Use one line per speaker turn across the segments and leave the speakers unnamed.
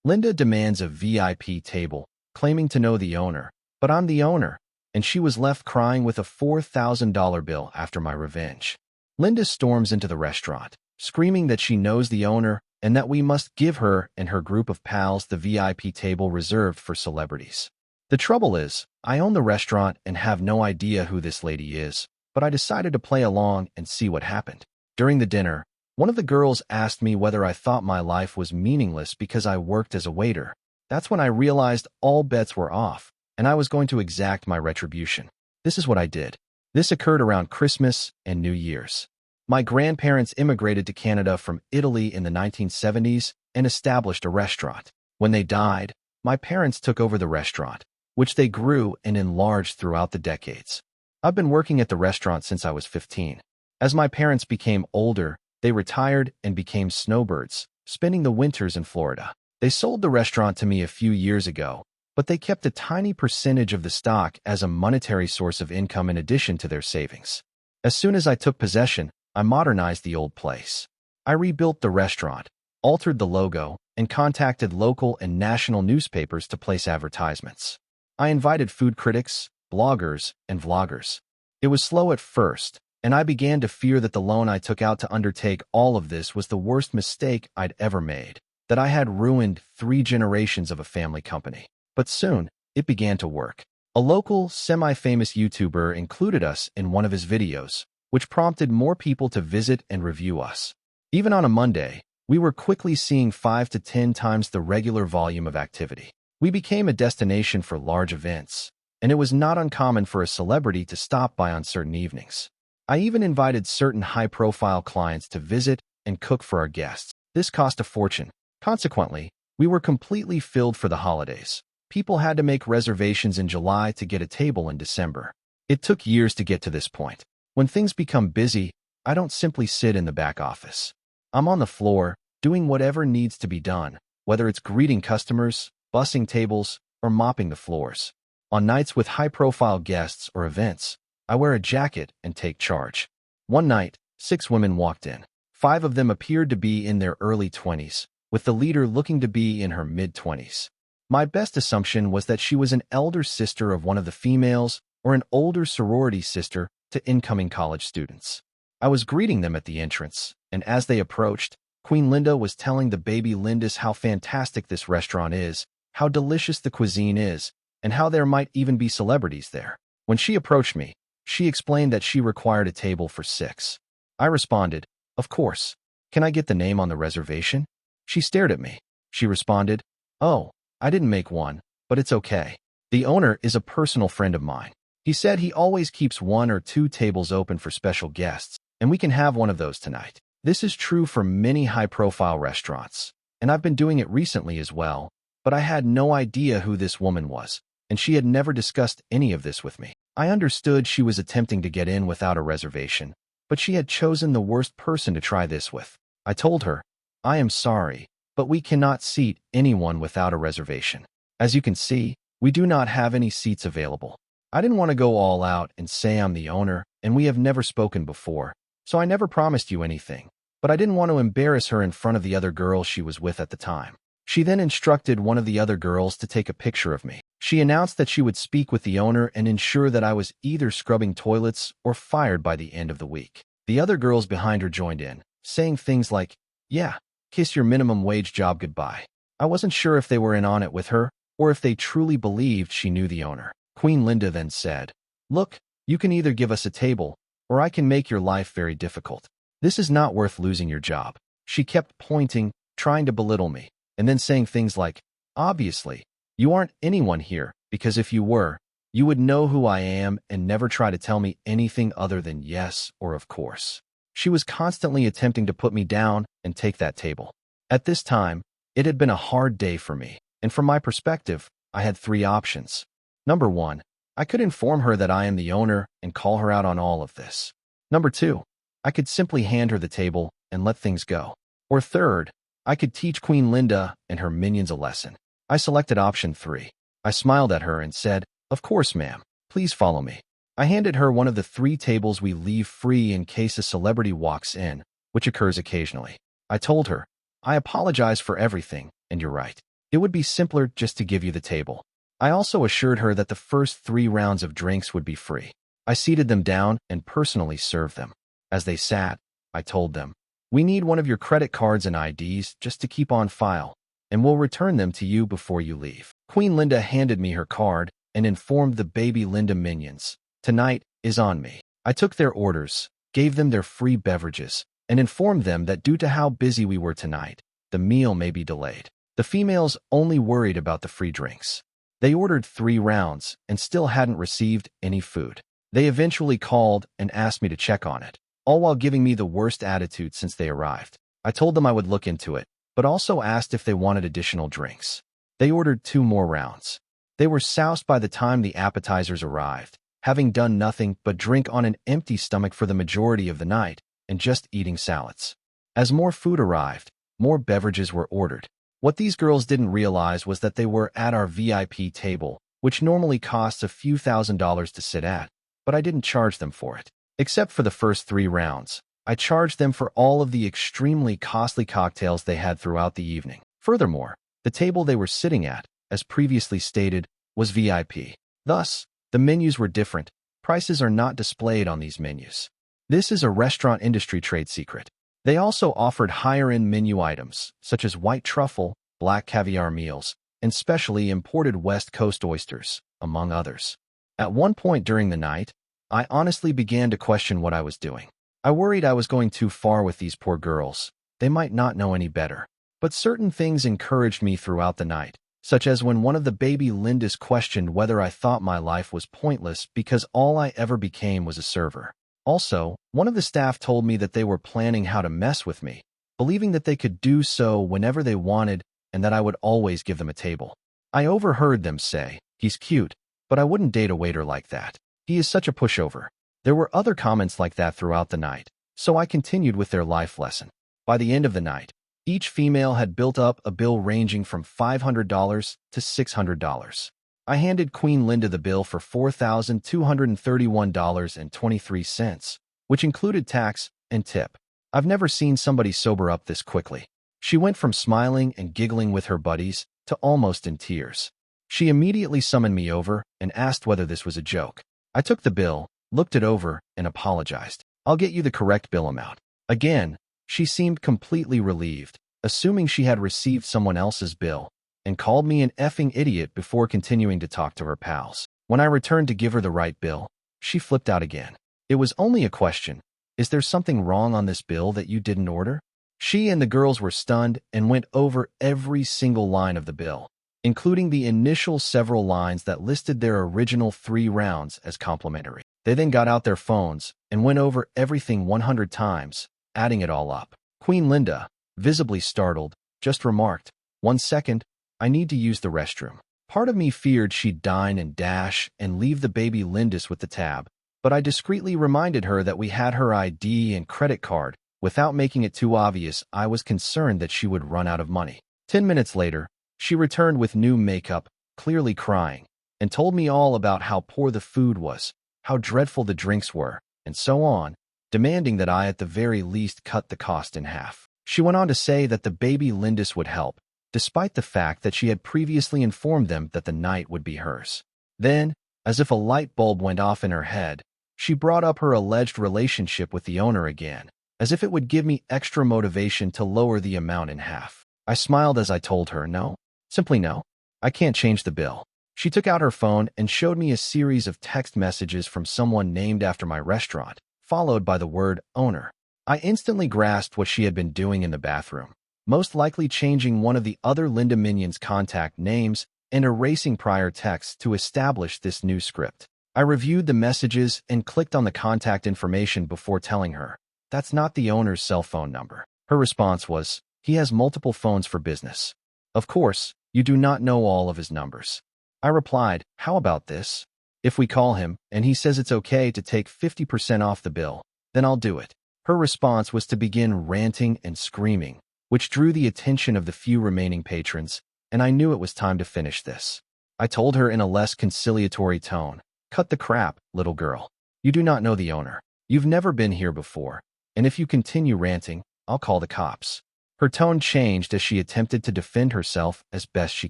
Linda demands a VIP table, claiming to know the owner, but I'm the owner, and she was left crying with a $4,000 bill after my revenge. Linda storms into the restaurant, screaming that she knows the owner and that we must give her and her group of pals the VIP table reserved for celebrities. The trouble is, I own the restaurant and have no idea who this lady is, but I decided to play along and see what happened. During the dinner, one of the girls asked me whether I thought my life was meaningless because I worked as a waiter. That's when I realized all bets were off, and I was going to exact my retribution. This is what I did. This occurred around Christmas and New Year's. My grandparents immigrated to Canada from Italy in the 1970s and established a restaurant. When they died, my parents took over the restaurant, which they grew and enlarged throughout the decades. I've been working at the restaurant since I was 15. As my parents became older, they retired and became snowbirds, spending the winters in Florida. They sold the restaurant to me a few years ago, but they kept a tiny percentage of the stock as a monetary source of income in addition to their savings. As soon as I took possession, I modernized the old place. I rebuilt the restaurant, altered the logo, and contacted local and national newspapers to place advertisements. I invited food critics, bloggers, and vloggers. It was slow at first, and I began to fear that the loan I took out to undertake all of this was the worst mistake I'd ever made, that I had ruined 3 generations of a family company. But soon, it began to work. A local, semi-famous YouTuber included us in one of his videos, which prompted more people to visit and review us. Even on a Monday, we were quickly seeing 5 to 10 times the regular volume of activity. We became a destination for large events, and it was not uncommon for a celebrity to stop by on certain evenings. I even invited certain high-profile clients to visit and cook for our guests. This cost a fortune. Consequently, we were completely filled for the holidays. People had to make reservations in July to get a table in December. It took years to get to this point. When things become busy, I don't simply sit in the back office. I'm on the floor, doing whatever needs to be done, whether it's greeting customers, bussing tables, or mopping the floors. On nights with high-profile guests or events, I wear a jacket and take charge. One night, 6 women walked in. 5 of them appeared to be in their early 20s, with the leader looking to be in her mid-20s. My best assumption was that she was an elder sister of one of the females or an older sorority sister to incoming college students. I was greeting them at the entrance, and as they approached, Queen Linda was telling the baby Lindis how fantastic this restaurant is, how delicious the cuisine is, and how there might even be celebrities there. When she approached me, she explained that she required a table for 6. I responded, "Of course. Can I get the name on the reservation?" She stared at me. She responded, "Oh, I didn't make one, but it's okay. The owner is a personal friend of mine. He said he always keeps 1 or 2 tables open for special guests, and we can have one of those tonight." This is true for many high-profile restaurants, and I've been doing it recently as well, but I had no idea who this woman was, and she had never discussed any of this with me. I understood she was attempting to get in without a reservation, but she had chosen the worst person to try this with. I told her, "I am sorry, but we cannot seat anyone without a reservation. As you can see, we do not have any seats available." I didn't want to go all out and say I'm the owner, and we have never spoken before, so I never promised you anything, but I didn't want to embarrass her in front of the other girls she was with at the time. She then instructed one of the other girls to take a picture of me. She announced that she would speak with the owner and ensure that I was either scrubbing toilets or fired by the end of the week. The other girls behind her joined in, saying things like, "Yeah, kiss your minimum wage job goodbye." I wasn't sure if they were in on it with her or if they truly believed she knew the owner. Queen Linda then said, "Look, you can either give us a table, or I can make your life very difficult. This is not worth losing your job." She kept pointing, trying to belittle me, and then saying things like, "Obviously, you aren't anyone here, because if you were, you would know who I am and never try to tell me anything other than yes or of course." She was constantly attempting to put me down and take that table. At this time, it had been a hard day for me, and from my perspective, I had 3 options. Number 1, I could inform her that I am the owner and call her out on all of this. Number 2, I could simply hand her the table and let things go. Or third, I could teach Queen Linda and her minions a lesson. I selected option 3. I smiled at her and said, "Of course, ma'am. Please follow me." I handed her one of the 3 tables we leave free in case a celebrity walks in, which occurs occasionally. I told her, "I apologize for everything, and you're right. It would be simpler just to give you the table. I also assured her that the first 3 rounds of drinks would be free. I seated them down and personally served them. As they sat, I told them, "We need one of your credit cards and IDs just to keep on file, and we'll return them to you before you leave." Queen Linda handed me her card and informed the baby Linda minions, "Tonight is on me." I took their orders, gave them their free beverages, and informed them that due to how busy we were tonight, the meal may be delayed. The females only worried about the free drinks. They ordered 3 rounds and still hadn't received any food. They eventually called and asked me to check on it, all while giving me the worst attitude since they arrived. I told them I would look into it, but also asked if they wanted additional drinks. They ordered 2 more rounds. They were soused by the time the appetizers arrived, having done nothing but drink on an empty stomach for the majority of the night and just eating salads. As more food arrived, more beverages were ordered. What these girls didn't realize was that they were at our VIP table, which normally costs a few $1,000s to sit at, but I didn't charge them for it. Except for the first 3 rounds, I charged them for all of the extremely costly cocktails they had throughout the evening. Furthermore, the table they were sitting at, as previously stated, was VIP. Thus, the menus were different. Prices are not displayed on these menus. This is a restaurant industry trade secret. They also offered higher-end menu items, such as white truffle, black caviar meals, and specially imported West Coast oysters, among others. At one point during the night, I honestly began to question what I was doing. I worried I was going too far with these poor girls. They might not know any better. But certain things encouraged me throughout the night, such as when one of the baby Lindas questioned whether I thought my life was pointless because all I ever became was a server. Also, one of the staff told me that they were planning how to mess with me, believing that they could do so whenever they wanted and that I would always give them a table. I overheard them say, "He's cute, but I wouldn't date a waiter like that. He is such a pushover." There were other comments like that throughout the night, so I continued with their life lesson. By the end of the night, each female had built up a bill ranging from $500 to $600. I handed Queen Linda the bill for $4,231.23, which included tax and tip. I've never seen somebody sober up this quickly. She went from smiling and giggling with her buddies to almost in tears. She immediately summoned me over and asked whether this was a joke. I took the bill, looked it over, and apologized. "I'll get you the correct bill amount." Again, she seemed completely relieved, assuming she had received someone else's bill, and called me an effing idiot before continuing to talk to her pals. When I returned to give her the right bill, she flipped out again. It was only a question. "Is there something wrong on this bill that you didn't order?" She and the girls were stunned and went over every single line of the bill, including the initial several lines that listed their original 3 rounds as complimentary. They then got out their phones and went over everything 100 times, adding it all up. Queen Linda, visibly startled, just remarked, "1 second, I need to use the restroom." Part of me feared she'd dine and dash and leave the baby Lindas with the tab, but I discreetly reminded her that we had her ID and credit card. Without making it too obvious, I was concerned that she would run out of money. 10 minutes later, she returned with new makeup, clearly crying, and told me all about how poor the food was, how dreadful the drinks were, and so on, demanding that I at the very least cut the cost in half. She went on to say that the baby Lindas would help, despite the fact that she had previously informed them that the night would be hers. Then, as if a light bulb went off in her head, she brought up her alleged relationship with the owner again, as if it would give me extra motivation to lower the amount in half. I smiled as I told her, "No, simply no. I can't change the bill." She took out her phone and showed me a series of text messages from someone named after my restaurant, followed by the word owner. I instantly grasped what she had been doing in the bathroom, most likely changing one of the other Linda Minions' contact names and erasing prior texts to establish this new script. I reviewed the messages and clicked on the contact information before telling her, "That's not the owner's cell phone number." Her response was, "He has multiple phones for business. Of course, you do not know all of his numbers." I replied, "How about this? If we call him and he says it's okay to take 50% off the bill, then I'll do it." Her response was to begin ranting and screaming, which drew the attention of the few remaining patrons, and I knew it was time to finish this. I told her in a less conciliatory tone, "Cut the crap, little girl. You do not know the owner. You've never been here before, and if you continue ranting, I'll call the cops." Her tone changed as she attempted to defend herself as best she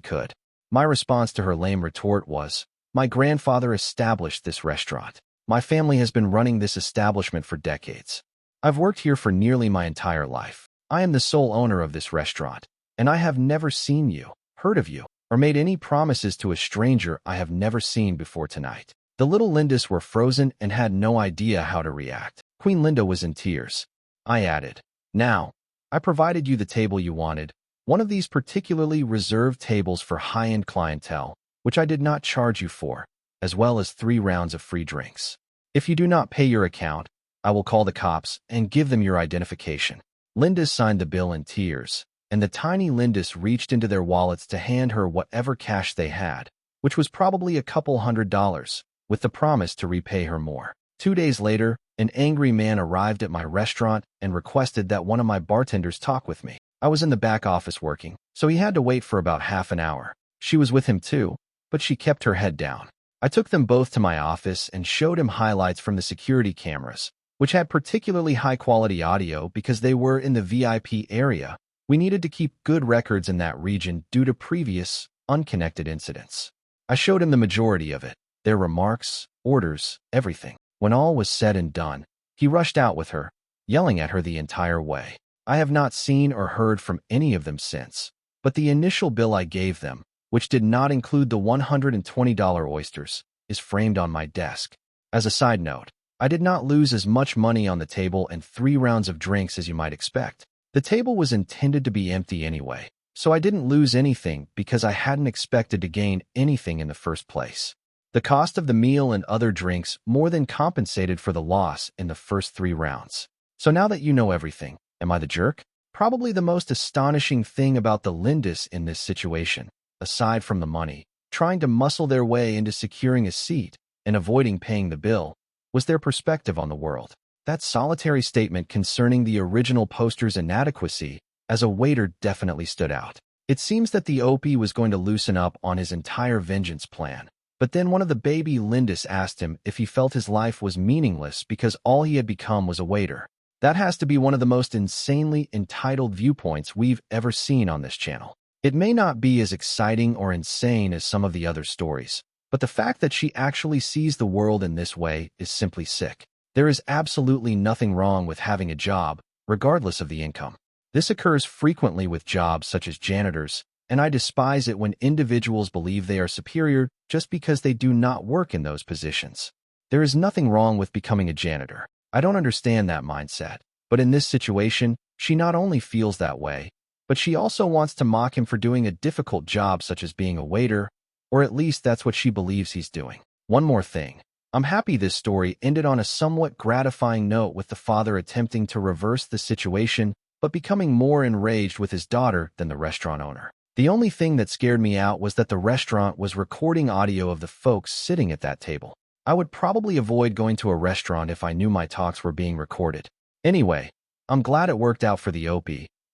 could. My response to her lame retort was, "My grandfather established this restaurant. My family has been running this establishment for decades. I've worked here for nearly my entire life. I am the sole owner of this restaurant, and I have never seen you, heard of you, or made any promises to a stranger I have never seen before tonight." The little Lindis were frozen and had no idea how to react. Queen Linda was in tears. I added, "Now, I provided you the table you wanted, one of these particularly reserved tables for high-end clientele, which I did not charge you for, as well as 3 rounds of free drinks. If you do not pay your account, I will call the cops and give them your identification." Lindis signed the bill in tears, and the tiny Lindis reached into their wallets to hand her whatever cash they had, which was probably a couple $100, with the promise to repay her more. 2 days later, an angry man arrived at my restaurant and requested that one of my bartenders talk with me. I was in the back office working, so he had to wait for about half an hour. She was with him too, but she kept her head down. I took them both to my office and showed him highlights from the security cameras, which had particularly high-quality audio because they were in the VIP area. We needed to keep good records in that region due to previous, unconnected incidents. I showed him the majority of it, their remarks, orders, everything. When all was said and done, he rushed out with her, yelling at her the entire way. I have not seen or heard from any of them since, but the initial bill I gave them, which did not include the $120 oysters, is framed on my desk. As a side note, I did not lose as much money on the table and 3 rounds of drinks as you might expect. The table was intended to be empty anyway, so I didn't lose anything because I hadn't expected to gain anything in the first place. The cost of the meal and other drinks more than compensated for the loss in the first 3 rounds. So now that you know everything, am I the jerk? Probably the most astonishing thing about the Lindis in this situation, aside from the money, trying to muscle their way into securing a seat and avoiding paying the bill, was their perspective on the world. That solitary statement concerning the original poster's inadequacy as a waiter definitely stood out. It seems that the OP was going to loosen up on his entire vengeance plan. But then one of the baby Lindis asked him if he felt his life was meaningless because all he had become was a waiter. That has to be one of the most insanely entitled viewpoints we've ever seen on this channel. It may not be as exciting or insane as some of the other stories, but the fact that she actually sees the world in this way is simply sick. There is absolutely nothing wrong with having a job, regardless of the income. This occurs frequently with jobs such as janitors, and I despise it when individuals believe they are superior just because they do not work in those positions. There is nothing wrong with becoming a janitor. I don't understand that mindset. But in this situation, she not only feels that way, but she also wants to mock him for doing a difficult job such as being a waiter, or at least that's what she believes he's doing. One more thing. I'm happy this story ended on a somewhat gratifying note with the father attempting to reverse the situation, but becoming more enraged with his daughter than the restaurant owner. The only thing that scared me out was that the restaurant was recording audio of the folks sitting at that table. I would probably avoid going to a restaurant if I knew my talks were being recorded. Anyway, I'm glad it worked out for the OP,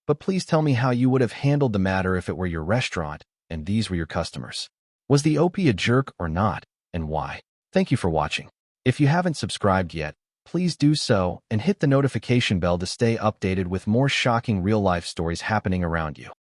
but please tell me how you would have handled the matter if it were your restaurant and these were your customers. Was the OP a jerk or not, and why? Thank you for watching. If you haven't subscribed yet, please do so and hit the notification bell to stay updated with more shocking real-life stories happening around you.